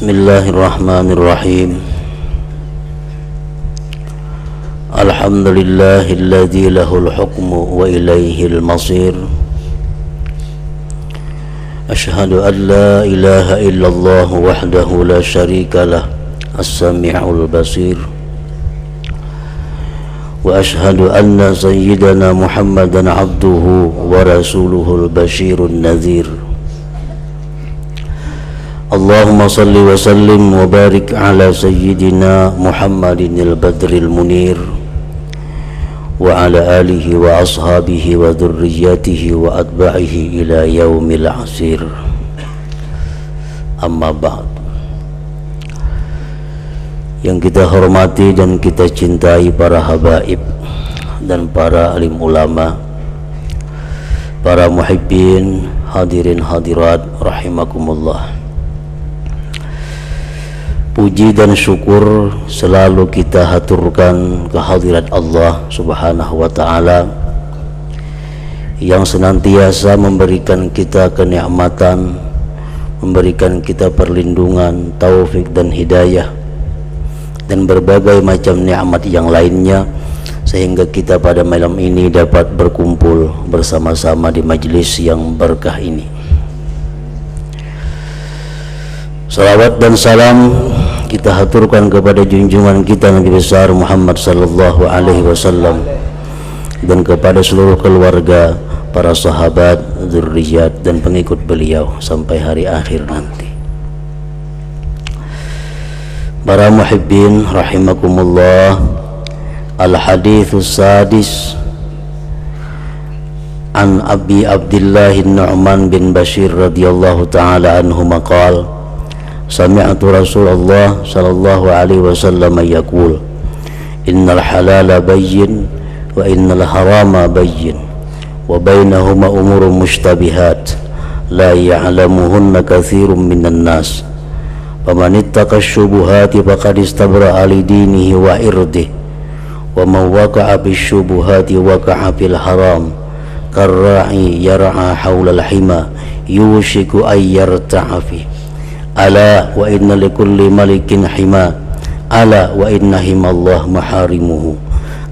Bismillahirrahmanirrahim. Alhamdulillahilladzi lahul hukmu wa ilaihil masir. Ashhadu an la ilaha illallah wahdahu la syarika lah, as-sami'ul basir. Wa ashhadu anna sayyidana Muhammadan abduhu wa rasuluhul basyirun nadhir. Allahumma salli wa sallim wa barik ala sayyidina Muhammadin al-badril munir wa ala alihi wa ashabihi wa dhurriyyatihi wa atba'ihi ila yaumil asir. Amma ba'd. Yang kita hormati dan kita cintai para habaib dan para alim ulama, para muhibbin, hadirin hadirat rahimakumullah. Puji dan syukur selalu kita haturkan kehadirat Allah Subhanahu wa ta'ala yang senantiasa memberikan kita kenikmatan, memberikan kita perlindungan, taufik dan hidayah dan berbagai macam nikmat yang lainnya, sehingga kita pada malam ini dapat berkumpul bersama-sama di majlis yang berkah ini. Salawat dan salam kita haturkan kepada junjungan kita Nabi besar Muhammad sallallahu alaihi wasallam dan kepada seluruh keluarga, para sahabat, dzurriyyat dan pengikut beliau sampai hari akhir nanti. Para muhibbin rahimakumullah, al-haditsus sadis an Abi Abdullah Nu'man bin Bashir radhiyallahu ta'ala anhu maqal sami'tu Rasulullah sallallahu alaihi wasallam yaqul innal halala bayyin wa innal harama bayyin wa bainahuma umurun mushtabihat la ya'lamuhunna katsirun minan nas faman ittaqa syubuhati faqad istabra'a li dinihi wa irdihi wa man waqa'a bisyubuhati waqa'a fil haram karra'i yar'a hawla al-hima yushiku ay yarta'a fi. Ala wa inna likulli malikin hima, ala wa inna himallah maharimuhu,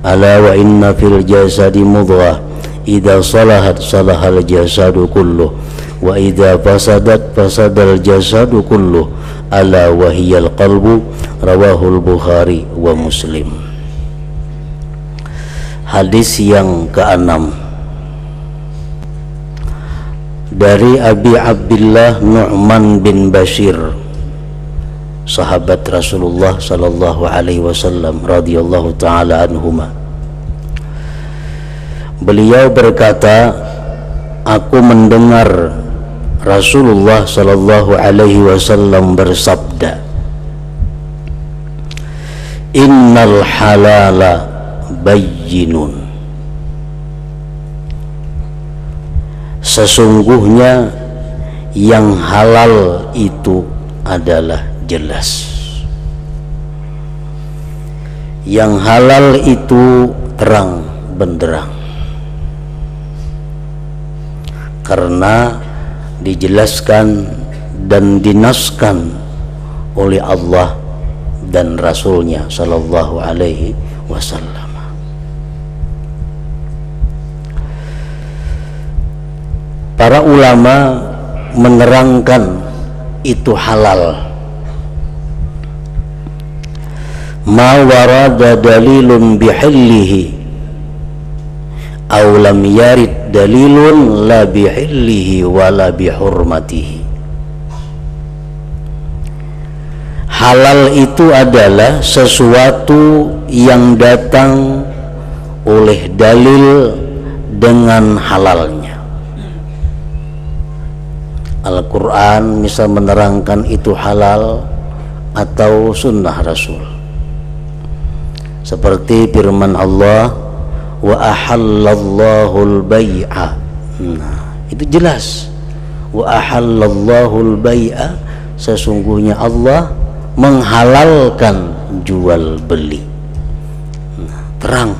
ala wa inna fil jasadi mudghah idza salahat salahal jasadu kulluh wa idza fasadat fasadal jasadu kulluh ala wa hiyal qalbu. Rawahul Bukhari wa Muslim. Hadis yang ke-6 dari Abi Abdullah Nu'man bin Bashir, sahabat Rasulullah sallallahu alaihi wasallam radhiyallahu taala anhuma. Beliau berkata, aku mendengar Rasulullah sallallahu alaihi wasallam bersabda, innal halala bayyinun, sesungguhnya yang halal itu adalah jelas. Yang halal itu terang benderang, karena dijelaskan dan dinaskan oleh Allah dan Rasulnya sallallahu alaihi wasallam. Para ulama menerangkan itu halal ma warada dalilun bihillihi aw lam yarid dalilun la bihillihi wala bihurmatihi. Halal itu adalah sesuatu yang datang oleh dalil dengan halalnya. Al-Quran bisa menerangkan itu halal atau sunnah Rasul, seperti firman Allah, wa ahallallahul bai'a. Nah, itu jelas. Wa ahallallahul bai'a, sesungguhnya Allah menghalalkan jual beli. Nah, terang.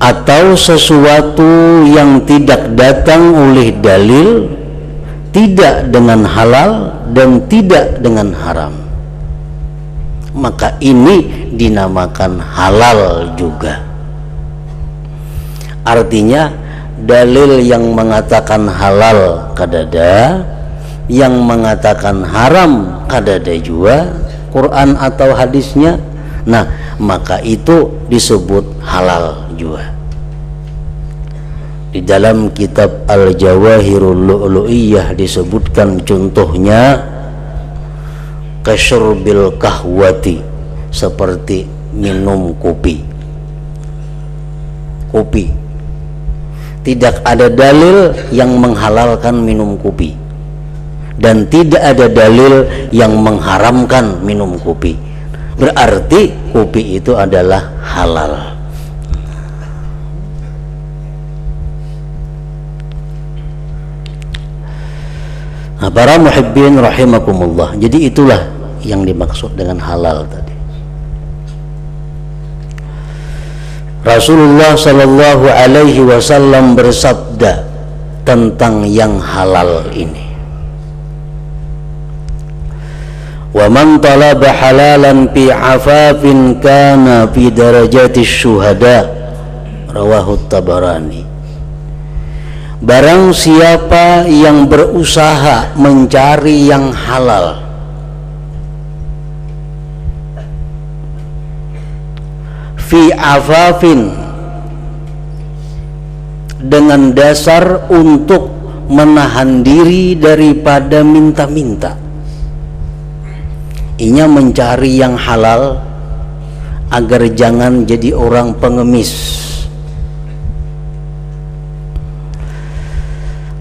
Atau sesuatu yang tidak datang oleh dalil tidak dengan halal dan tidak dengan haram, maka ini dinamakan halal juga. Artinya dalil yang mengatakan halal kadada, yang mengatakan haram kadada juga, Quran atau hadisnya. Nah, maka itu disebut halal juga. Di dalam kitab Al-Jawahirul Lu'lu'iyah disebutkan contohnya kasyurbil kahwati, seperti minum kopi. Tidak ada dalil yang menghalalkan minum kopi dan tidak ada dalil yang mengharamkan minum kopi. Berarti kopi itu adalah halal. Nah, para muhibbin rahimakumullah, jadi itulah yang dimaksud dengan halal tadi. Rasulullah sallallahu alaihi wasallam bersabda tentang yang halal ini, wa man talaba halalan fi afafin kana fi darajati syuhada, rawahu Tabarani. Barang siapa yang berusaha mencari yang halal fi afafin, dengan dasar untuk menahan diri daripada minta-minta. Inya mencari yang halal agar jangan jadi orang pengemis.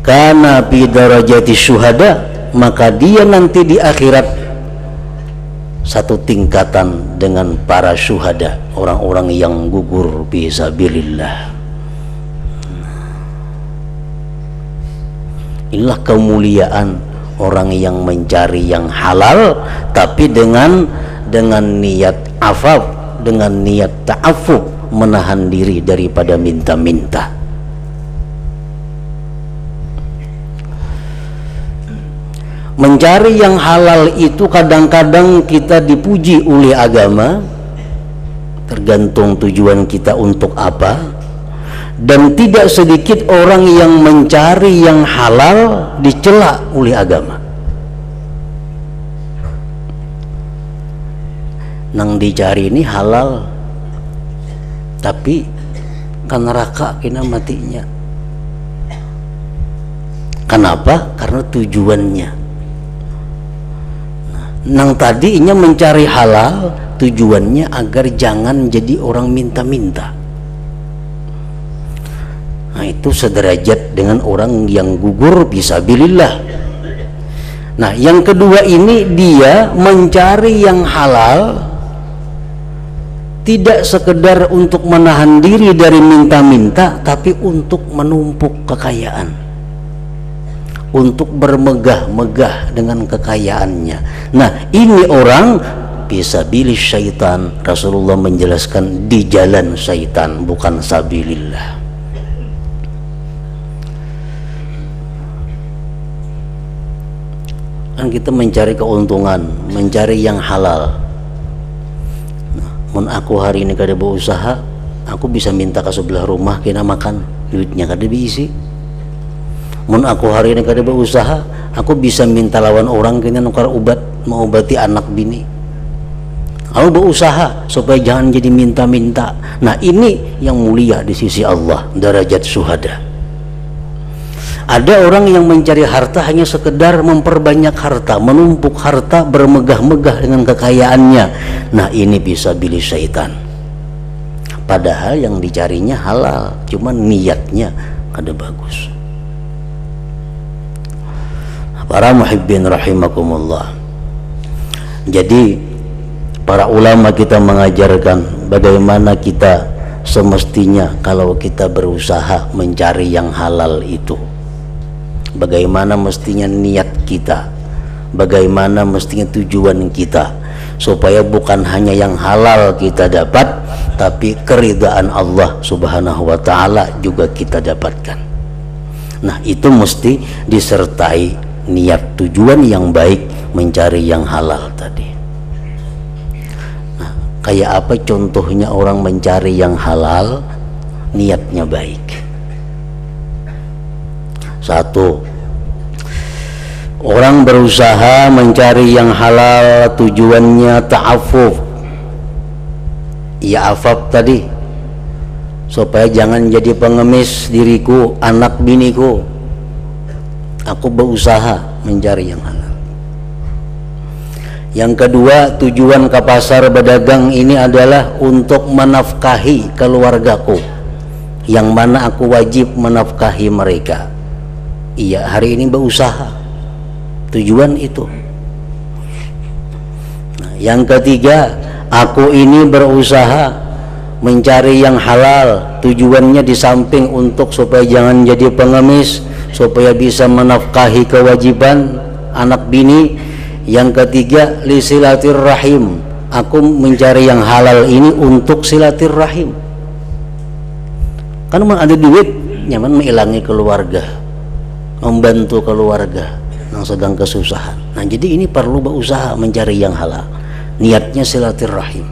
Karena bi darajati syuhada, maka dia nanti di akhirat satu tingkatan dengan para syuhada, orang-orang yang gugur fisabilillah. Inilah kemuliaan orang yang mencari yang halal tapi dengan niat afaf, dengan niat ta'affuf, menahan diri daripada minta-minta. Mencari yang halal itu kadang-kadang kita dipuji oleh agama, tergantung tujuan kita untuk apa. Dan tidak sedikit orang yang mencari yang halal dicela oleh agama. Nang dicari ini halal, tapi kan neraka kena matinya. Kenapa? Karena tujuannya. Nang tadinya mencari halal, tujuannya agar jangan jadi orang minta-minta. Nah, itu sederajat dengan orang yang gugur fisabilillah. Nah, yang kedua ini dia mencari yang halal tidak sekedar untuk menahan diri dari minta-minta, tapi untuk menumpuk kekayaan, untuk bermegah-megah dengan kekayaannya. Nah, ini orang fisabilis syaitan. Rasulullah menjelaskan di jalan syaitan, bukan sabilillah. Kan kita mencari keuntungan, mencari yang halal. Nah, mun aku hari ini kada berusaha, aku bisa minta ke sebelah rumah kena makan, duitnya kada diisi. Mun aku hari ini kada berusaha, aku bisa minta lawan orang kena nukar obat, mengobati anak bini. Aku berusaha supaya jangan jadi minta-minta. Nah, ini yang mulia di sisi Allah, derajat syuhada. Ada orang yang mencari harta hanya sekedar memperbanyak harta, menumpuk harta, bermegah-megah dengan kekayaannya. Nah, ini bisa pilih syaitan. Padahal yang dicarinya halal, cuman niatnya kada bagus. Para muhibbin rahimakumullah. Jadi para ulama kita mengajarkan bagaimana kita semestinya kalau kita berusaha mencari yang halal itu. Bagaimana mestinya niat kita, bagaimana mestinya tujuan kita, supaya bukan hanya yang halal kita dapat, tapi keridhaan Allah subhanahu wa ta'ala juga kita dapatkan. Nah, itu mesti disertai niat tujuan yang baik mencari yang halal tadi. Nah, kayak apa contohnya orang mencari yang halal niatnya baik? Satu, orang berusaha mencari yang halal tujuannya ta'affuf, ya afaf tadi, supaya jangan jadi pengemis diriku, anak biniku. Aku berusaha mencari yang halal. Yang kedua, tujuan ke pasar berdagang ini adalah untuk menafkahi keluargaku, yang mana aku wajib menafkahi mereka. Iya, hari ini berusaha, tujuan itu. Nah, yang ketiga, aku ini berusaha mencari yang halal, tujuannya di samping untuk supaya jangan jadi pengemis, supaya bisa menafkahi kewajiban anak bini. Yang ketiga, li silaturrahim, aku mencari yang halal ini untuk silaturrahim. Kan ada duit nyaman mengilangi keluarga, membantu keluarga yang sedang kesusahan. Nah, jadi ini perlu berusaha mencari yang halal, niatnya silaturrahim.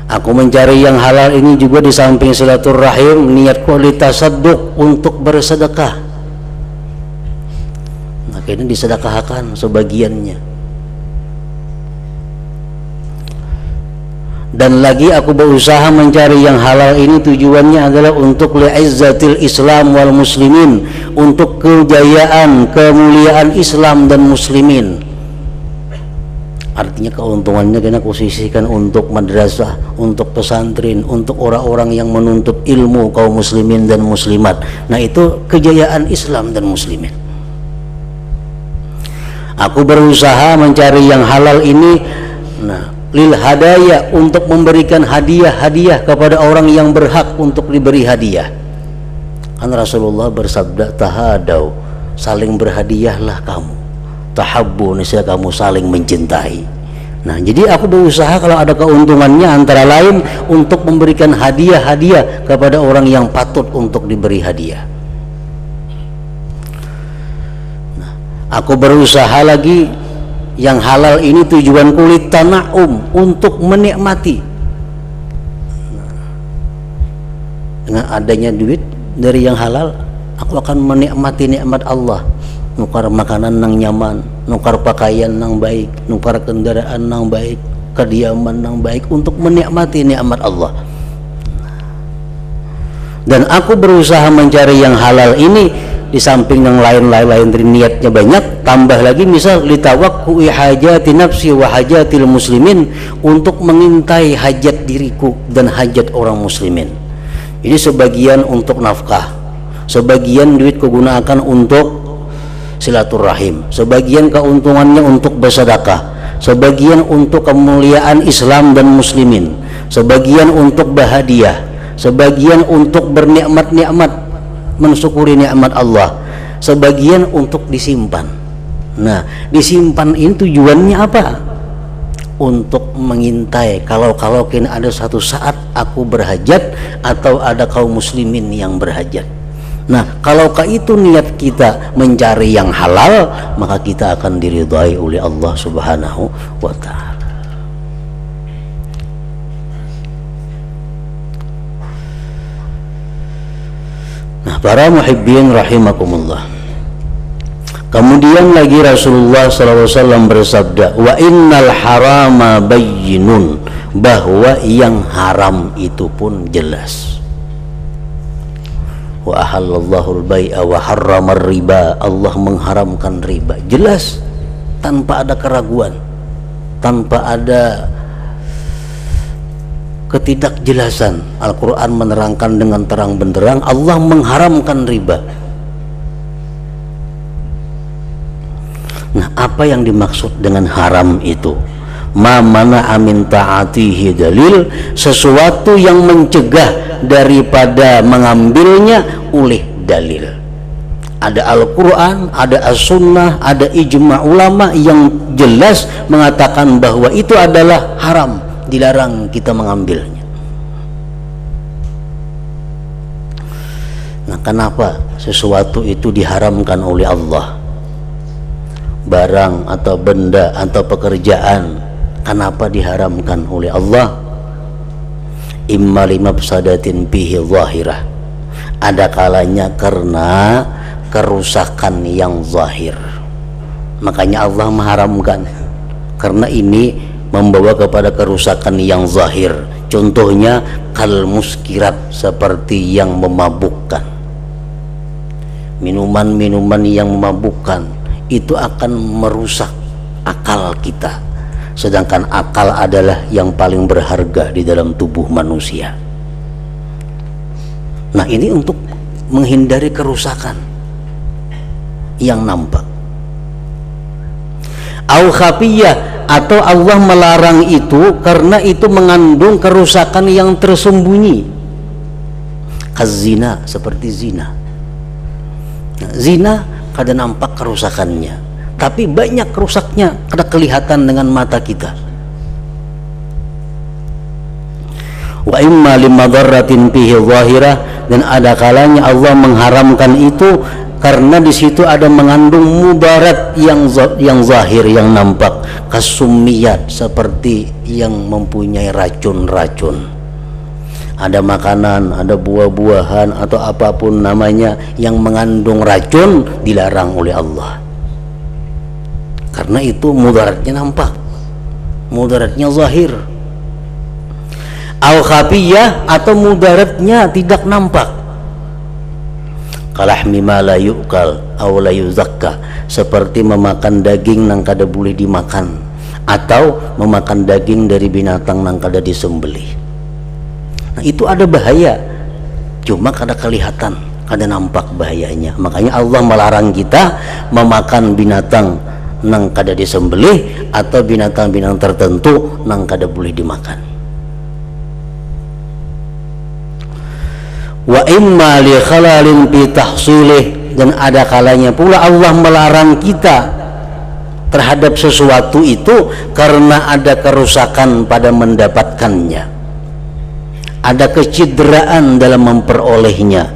Aku mencari yang halal ini juga di samping silaturrahim, niatku litasadduq, untuk bersedekah. Nah, ini disedekahkan sebagiannya. Dan lagi aku berusaha mencari yang halal ini tujuannya adalah untuk li'izzatil Islam wal muslimin, untuk kejayaan, kemuliaan Islam dan muslimin. Artinya keuntungannya kena kusisihkan untuk madrasah, untuk pesantren, untuk orang-orang yang menuntut ilmu kaum muslimin dan muslimat. Nah, itu kejayaan Islam dan muslimin. Aku berusaha mencari yang halal ini, nah, lil hadaya, untuk memberikan hadiah-hadiah kepada orang yang berhak untuk diberi hadiah. Kan Rasulullah bersabda, tahadau, saling berhadiahlah kamu, tahabbu, niscaya kamu saling mencintai. Nah, jadi aku berusaha kalau ada keuntungannya antara lain untuk memberikan hadiah-hadiah kepada orang yang patut untuk diberi hadiah. Nah, aku berusaha lagi yang halal ini tujuan kulit tana'um, untuk menikmati. Dengan adanya duit dari yang halal, aku akan menikmati nikmat Allah. Nukar makanan nang nyaman, nukar pakaian nang baik, nukar kendaraan nang baik, kediaman nang baik, untuk menikmati nikmat Allah. Dan aku berusaha mencari yang halal ini di samping yang lain-lain dari niatnya banyak, tambah lagi misal litawakku'i hajati nafsi wa hajatil muslimin, untuk mengintai hajat diriku dan hajat orang muslimin. Ini sebagian untuk nafkah, sebagian duit kugunakan untuk silaturahim, sebagian keuntungannya untuk bersedekah, sebagian untuk kemuliaan Islam dan muslimin, sebagian untuk bahagia, sebagian untuk bernikmat-nikmat, mensyukuri nikmat Allah, sebagian untuk disimpan. Nah, disimpan ini tujuannya apa? Untuk mengintai kalau kini ada satu saat aku berhajat atau ada kaum muslimin yang berhajat. Nah, kalau itu niat kita mencari yang halal, maka kita akan diridhai oleh Allah Subhanahu wa ta'ala. Nah, para muhibbin rahimakumullah, kemudian lagi Rasulullah SAW bersabda, wa innal harama bayyinun, bahwa yang haram itu pun jelas. Wa ahallallahu al-bai'a wa harramar riba, Allah mengharamkan riba, jelas, tanpa ada keraguan, tanpa ada ketidakjelasan. Al-Quran menerangkan dengan terang benderang, Allah mengharamkan riba. Nah, apa yang dimaksud dengan haram itu? Ma mana amin ta'atihi dalil, sesuatu yang mencegah daripada mengambilnya oleh dalil. Ada Al-Quran, ada As-Sunnah, ada ijma' ulama yang jelas mengatakan bahwa itu adalah haram, dilarang kita mengambilnya. Nah, kenapa sesuatu itu diharamkan oleh Allah? barang atau benda atau pekerjaan, kenapa diharamkan oleh Allah? Imma limafsadatin bihi zahirah, ada kalanya karena kerusakan yang zahir, makanya Allah mengharamkan, karena ini membawa kepada kerusakan yang zahir. Contohnya kal muskirat, seperti yang memabukkan. Minuman-minuman yang memabukkan itu akan merusak akal kita, sedangkan akal adalah yang paling berharga di dalam tubuh manusia. Nah, ini untuk menghindari kerusakan yang nampak. Au khafiyah, atau Allah melarang itu karena itu mengandung kerusakan yang tersembunyi. Kazina, seperti zina. Nah, zina kada nampak kerusakannya, tapi banyak rusaknya kada kelihatan dengan mata kita. Wa imma limadharratin fihi zahirah, dan ada kalanya Allah mengharamkan itu karena di situ ada mengandung mudarat yang zahir, yang nampak. Kasumiyat, seperti yang mempunyai racun-racun. Ada makanan, ada buah-buahan atau apapun namanya yang mengandung racun, dilarang oleh Allah. Karena itu mudaratnya nampak, mudaratnya zahir. Al khafiyah, atau mudaratnya tidak nampak. Kalahmi ma la yu'kal aw la yuzakka, seperti memakan daging nang kada boleh dimakan, atau memakan daging dari binatang nang kada disembelih. Nah, itu ada bahaya, cuma kada kelihatan, kada nampak bahayanya. Makanya Allah melarang kita memakan binatang nang kada disembelih atau binatang-binatang tertentu nang kada boleh dimakan. Wa imma li khalalin fi tahsilih, dan ada kalanya pula Allah melarang kita terhadap sesuatu itu karena ada kerusakan pada mendapatkannya, ada kecederaan dalam memperolehnya.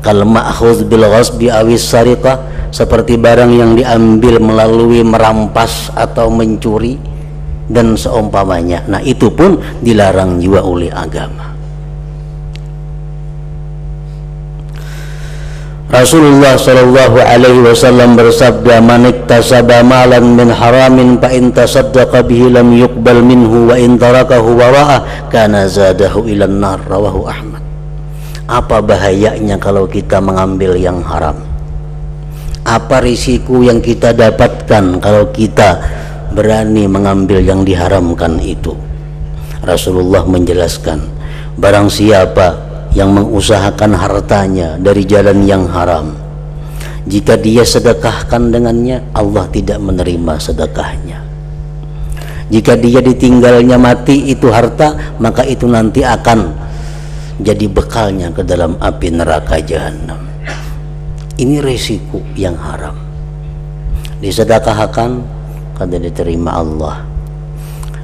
Kal ma'khuz bil ghasbi awis sariqah, seperti barang yang diambil melalui merampas atau mencuri dan seumpamanya. Nah, itu pun dilarang juga oleh agama. Rasulullah sallallahu alaihi wasallam bersabda, "Man iktasaba malan min haramin fa in tasaddaqa bihi lam yuqbal minhu wa in tarakahu wara'ah kana zadahu ilan nar." Rawahu Ahmad. Apa bahayanya kalau kita mengambil yang haram? Apa risiko yang kita dapatkan kalau kita berani mengambil yang diharamkan itu? Rasulullah menjelaskan, barang siapa yang mengusahakan hartanya dari jalan yang haram, jika dia sedekahkan dengannya, Allah tidak menerima sedekahnya. Jika dia ditinggalnya mati itu harta, maka itu nanti akan jadi bekalnya ke dalam api neraka jahanam. Ini resiko yang haram. Disedekahkan kada diterima Allah,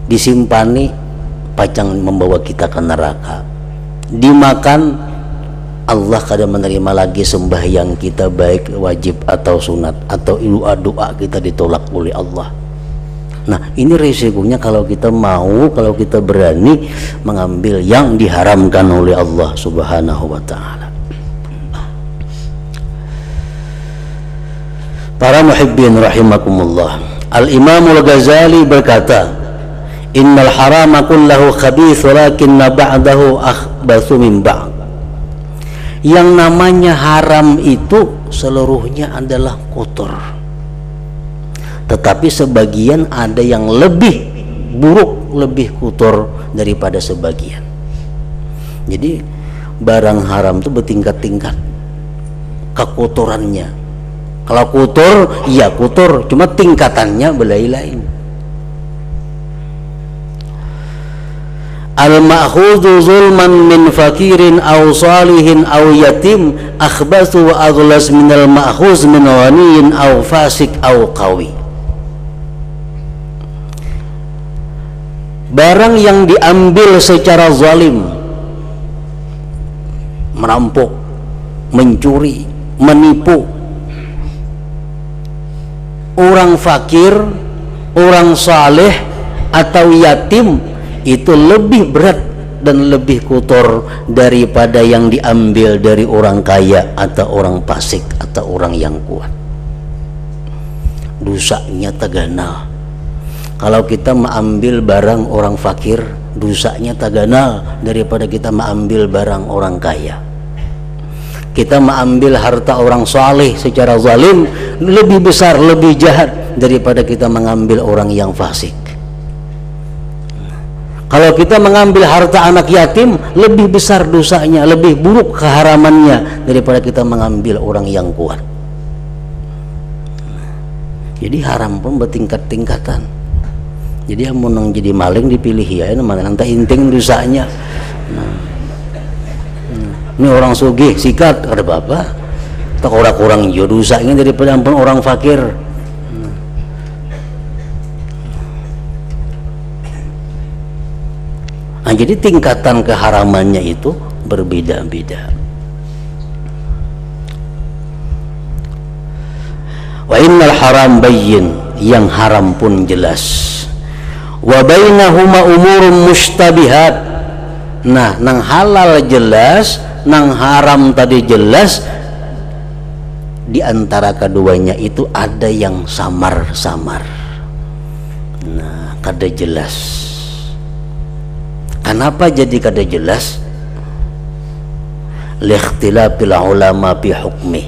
disimpani pacang membawa kita ke neraka. Dimakan, Allah kada menerima lagi sembahyang kita, baik wajib atau sunat, atau doa kita ditolak oleh Allah. Nah, ini resikonya kalau kita mau, kalau kita berani mengambil yang diharamkan oleh Allah subhanahu wa ta'ala. Para muhibbin rahimakumullah, Al-Imamul Ghazali berkata, innal harama kullahu khabith walakinna ba'dahu akhbathu min ba'd. Yang namanya haram itu seluruhnya adalah kotor, tetapi sebagian ada yang lebih buruk, lebih kotor daripada sebagian. Jadi barang haram itu bertingkat-tingkat kekotorannya. Kalau kotor, iya kotor, cuma tingkatannya belai-lain. Al-ma'khudhu zulman min fakirin aw salihin aw yatim akhbathu wa aghlas min al-ma'khuz min ghaniyin aw fasik aw qawi. Barang yang diambil secara zalim, merampok, mencuri, menipu, orang fakir, orang saleh atau yatim itu lebih berat dan lebih kotor daripada yang diambil dari orang kaya atau orang fasik atau orang yang kuat. Dosanya taganal. Kalau kita mengambil barang orang fakir, dosanya taganal daripada kita mengambil barang orang kaya. Kita mengambil harta orang saleh secara zalim lebih besar, lebih jahat daripada kita mengambil orang yang fasik. Kalau kita mengambil harta anak yatim, lebih besar dosanya, lebih buruk keharamannya daripada kita mengambil orang yang kuat. Jadi haram pun bertingkat-tingkatan. Jadi yang mau jadi maling dipilih ya, mana nanti inting dosanya. Ini orang sugih sikat ada bapak, tak orang-orang jo dosanya daripada ampun orang fakir. Nah, jadi tingkatan keharamannya itu berbeda-beda. Wa innal haram bayyin, yang haram pun jelas. Wa bainahuma umurun mushtabihat. Nah, nang halal jelas, nang haram tadi jelas. Di antara keduanya itu ada yang samar-samar. Nah, kada jelas. Kenapa jadi kada jelas? Likhtilafil ulama bi hukmi.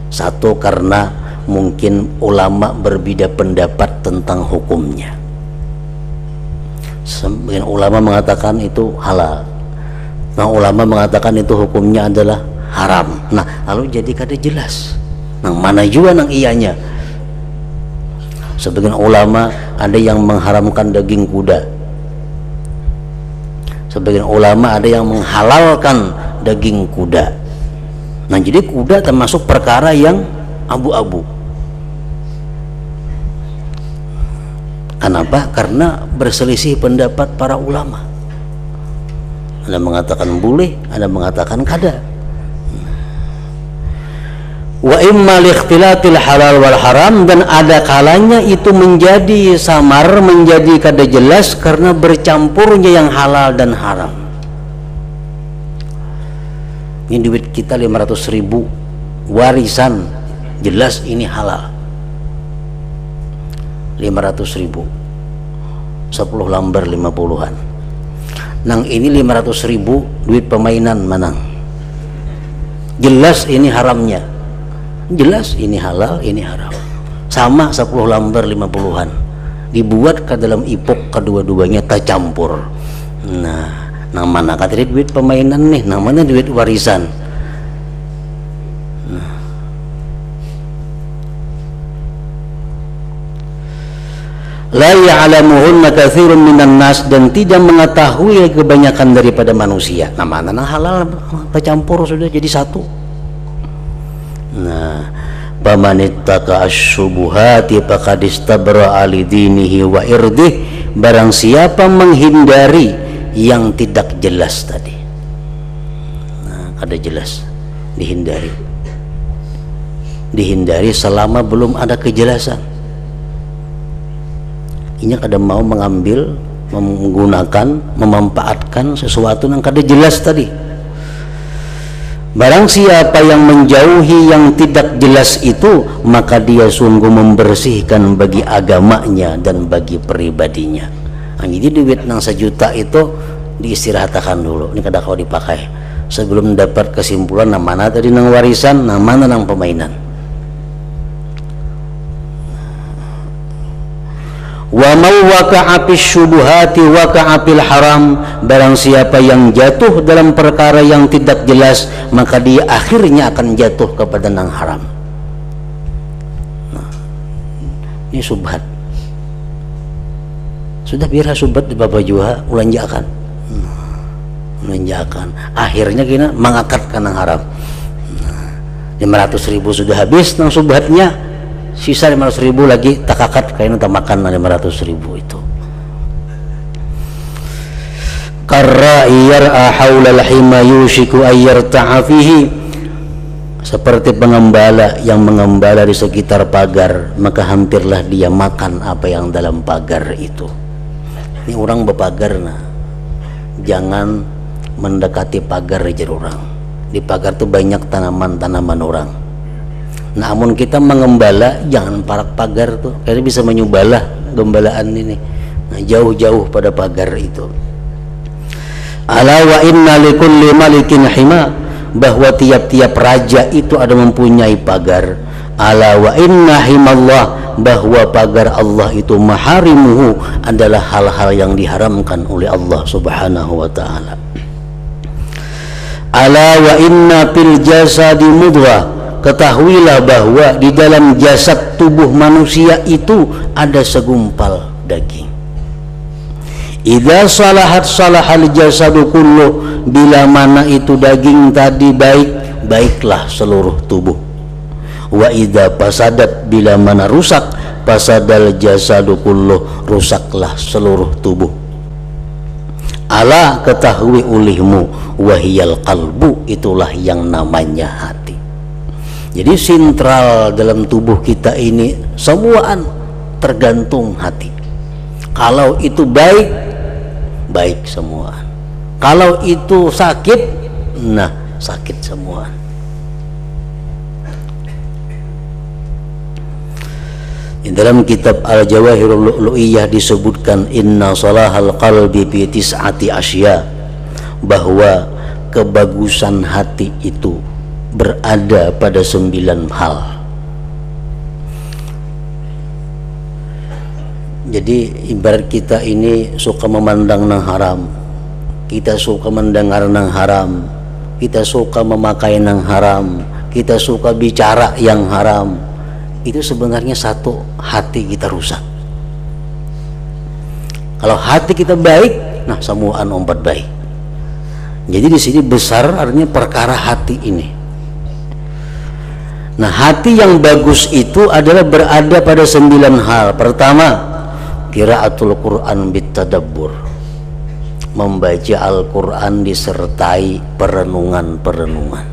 Satu, karena mungkin ulama berbeda pendapat tentang hukumnya. Sebagian ulama mengatakan itu halal, nah ulama mengatakan itu hukumnya adalah haram. Nah, lalu jadi kada jelas nang mana juga nang iyanya. Sebagian ulama ada yang mengharamkan daging kuda, sebagian ulama ada yang menghalalkan daging kuda. Nah, jadi kuda termasuk perkara yang abu-abu. Kenapa? Karena berselisih pendapat para ulama. Ada mengatakan boleh, ada mengatakan kada. Wa imma likhtilatil halal wal haram, dan ada kalanya itu menjadi samar, menjadi kada jelas karena bercampurnya yang halal dan haram. Ini duit kita 500.000 warisan, jelas ini halal. 500.000 10 lembar 50-an. Nang ini 500.000 duit permainan manang, jelas ini haramnya, jelas ini halal, ini haram. Sama 10 lembar 50-an dibuat ke dalam ipok, kedua-duanya tercampur. Nah, nang mana kata duit permainan nih, namanya duit warisan. La ya'lamuhunna katsirun minan nas, dan tidak mengetahui kebanyakan daripada manusia. Nah, mana halal tercampur sudah jadi satu. Nah, pamanittaka asyubuhati faqad istabra'a li dinihi wa irdih, barang siapa menghindari yang tidak jelas tadi. Nah, ada jelas dihindari selama belum ada kejelasan. Ini kada mau mengambil, menggunakan, memanfaatkan sesuatu yang kada jelas tadi. Barang siapa yang menjauhi yang tidak jelas itu, maka dia sungguh membersihkan bagi agamanya dan bagi pribadinya. Nah, jadi duit nang 1 juta itu diistirahatkan dulu, ini kada kau dipakai sebelum dapat kesimpulan nang mana tadi nang warisan, nang mana nang permainan. Wa man waqa'a fis syubuhati waqa'a fil haram, barang siapa yang jatuh dalam perkara yang tidak jelas, maka dia akhirnya akan jatuh kepada yang haram. Nah, ini subhat. Sudah biar subhat di Bapak Juha ulanjakan. Ulanjakan. Akhirnya kita mengakatkan yang haram. 500.000 sudah habis nang subhatnya. Sisa 500.000 lagi tak akad kayaknya tak makan 500.000 itu. Karra yar'a haulal hima yushiku ayyarta'a fihi, Seperti pengembala yang mengembala di sekitar pagar, maka hampirlah dia makan apa yang dalam pagar itu. Ini orang berpagar, nah jangan mendekati pagar aja orang. Di pagar tuh banyak tanaman-tanaman orang. Namun kita mengembala jangan parak pagar tuh, karena bisa menyubalah gembalaan ini. Nah, jauh-jauh pada pagar itu. Ala wa inna likulli malikin hima, bahwa tiap-tiap raja itu ada mempunyai pagar. Ala wa inna himallah, bahwa pagar Allah itu maharimuhu, adalah hal-hal yang diharamkan oleh Allah subhanahu wa ta'ala. Ala wa inna fil jasadi mudghah, ketahuilah bahwa di dalam jasad tubuh manusia itu ada segumpal daging. Idza salahat salahal jasadu kullu, bila mana itu daging tadi baik, baiklah seluruh tubuh. Wa idza fasadat, bila mana rusak, fasadal jasadu kullu, rusaklah seluruh tubuh. Ala, ketahui olehmu, wahiyal qalbu, itulah yang namanya hati. Jadi sentral dalam tubuh kita ini semuaan tergantung hati. Kalau itu baik, baik semua. Kalau itu sakit, nah sakit semua. Di dalam kitab Al-Jawahirul Lu'lu'iyah disebutkan inna salahal qalbi bi tis'ati asya, bahwa kebagusan hati itu berada pada 9 hal. Jadi ibarat kita ini suka memandang nang haram, kita suka mendengar nang haram, kita suka memakai nang haram, kita suka bicara yang haram, itu sebenarnya satu, hati kita rusak. Kalau hati kita baik, nah semuaan ompat baik. Jadi di sini besar artinya perkara hati ini. Nah, hati yang bagus itu adalah berada pada 9 hal. Pertama, qiraatul Quran bitadabbur, membaca Al-Quran disertai perenungan-perenungan.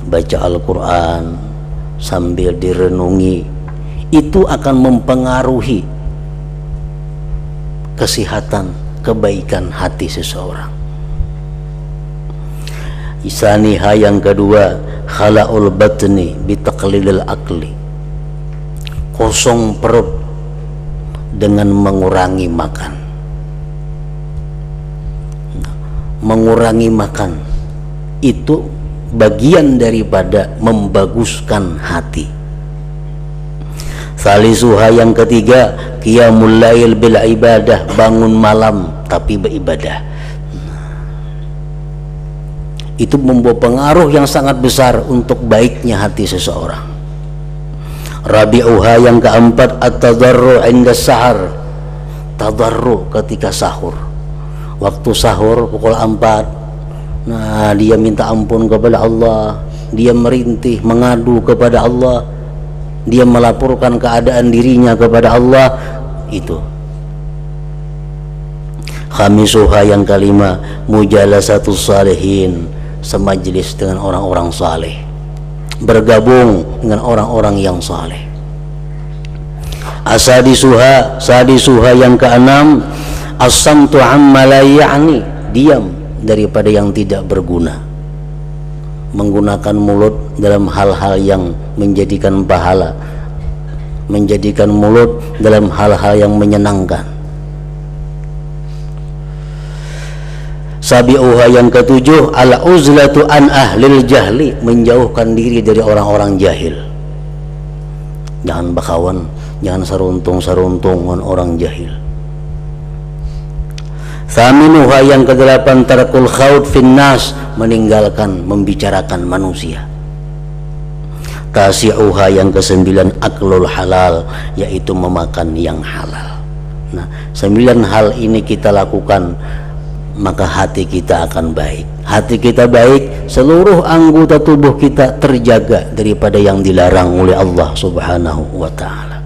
Baca Al-Quran sambil direnungi, itu akan mempengaruhi kesehatan, kebaikan hati seseorang. Isaniha, yang kedua, khala'ul batni bitaqlilil akli, kosong perut dengan mengurangi makan. Mengurangi makan itu bagian daripada membaguskan hati. Salisuha, yang ketiga, qiyamul lail bil ibadah, bangun malam tapi beribadah. Itu membawa pengaruh yang sangat besar untuk baiknya hati seseorang. Rabi'uha, yang keempat, at-tadarru' inda sahar, tadarru' ketika sahur. Waktu sahur pukul 4, nah dia minta ampun kepada Allah, dia merintih, mengadu kepada Allah, dia melaporkan keadaan dirinya kepada Allah. Itu. Khamisuha, yang kelima, mujalasatus salihin, semajlis dengan orang-orang saleh, bergabung dengan orang-orang yang saleh. Sadisuha, yang keenam, as-samtu amma la ya'ni, diam daripada yang tidak berguna, menggunakan mulut dalam hal-hal yang menjadikan pahala, menjadikan mulut dalam hal-hal yang menyenangkan. Sabi'uha, yang ketujuh, al-uzlatu an ahlil jahli, menjauhkan diri dari orang-orang jahil. Jangan bakawan, jangan saruntung-saruntung dengan orang jahil. Thaminuha, yang kedelapan, tarakul khawd finnas, meninggalkan membicarakan manusia. Tasi'uha, yang kesembilan, aklul halal, yaitu memakan yang halal. Nah, 9 hal ini kita lakukan, maka hati kita akan baik. Hati kita baik, seluruh anggota tubuh kita terjaga daripada yang dilarang oleh Allah subhanahu wa ta'ala.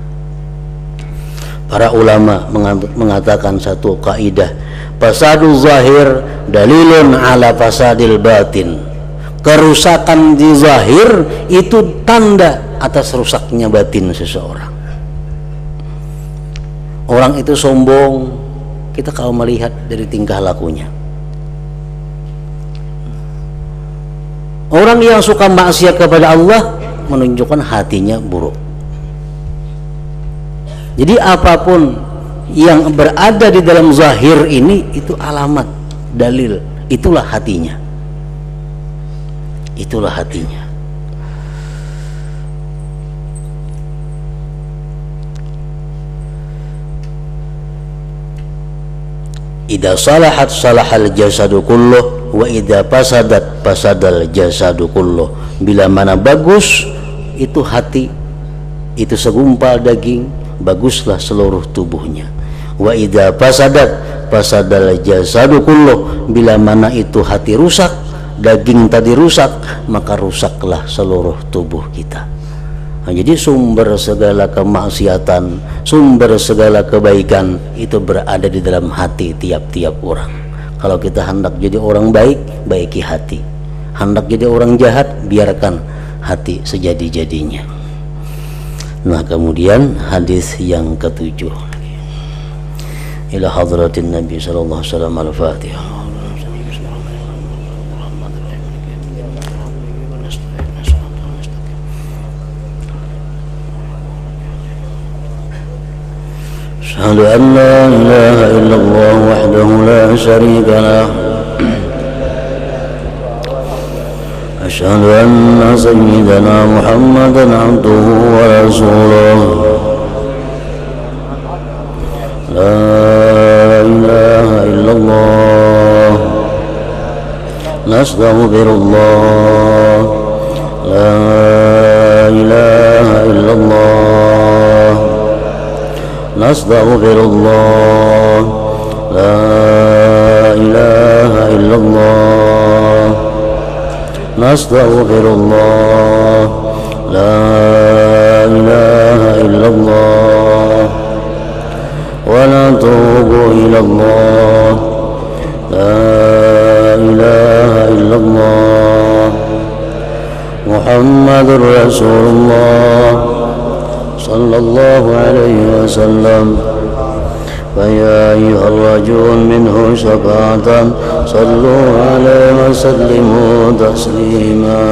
Para ulama mengatakan satu kaidah, fasadul zahir dalilun ala fasadil batin. Kerusakan di zahir itu tanda atas rusaknya batin seseorang. Orang itu sombong, kita kalau melihat dari tingkah lakunya. Orang yang suka maksiat kepada Allah menunjukkan hatinya buruk. Jadi apapun yang berada di dalam zahir ini itu alamat, dalil, itulah hatinya. Itulah hatinya. Idza salahat salahal jasadu kulluh wa idza fasadat fasadal jasadu kulluh. Bila mana bagus itu hati, itu segumpal daging, baguslah seluruh tubuhnya. Wa idza fasadat fasadal jasadu kulluh. Bila mana itu hati rusak, daging tadi rusak, maka rusaklah seluruh tubuh kita. Nah, jadi sumber segala kemaksiatan, sumber segala kebaikan itu berada di dalam hati tiap-tiap orang. Kalau kita hendak jadi orang baik, baiki hati. Hendak jadi orang jahat, biarkan hati sejadi-jadinya. Nah, kemudian hadis yang ketujuh. Ila hadratin Nabi sallallahu alaihi wasallam al-Fatihah. أشهد أن لا إله إلا الله وحده لا شريك له أشهد أن سيدنا محمدا عبده ورسوله لا إله إلا الله نستغفر الله لا إله إلا الله نستغفر الله لا إله إلا الله نستغفر الله لا إله إلا الله ونتوب إلى الله لا إله إلا الله محمد رسول الله صلى الله عليه وسلم فيا أيها الرجل منه شفاعة صلوا عليه وسلموا تسليما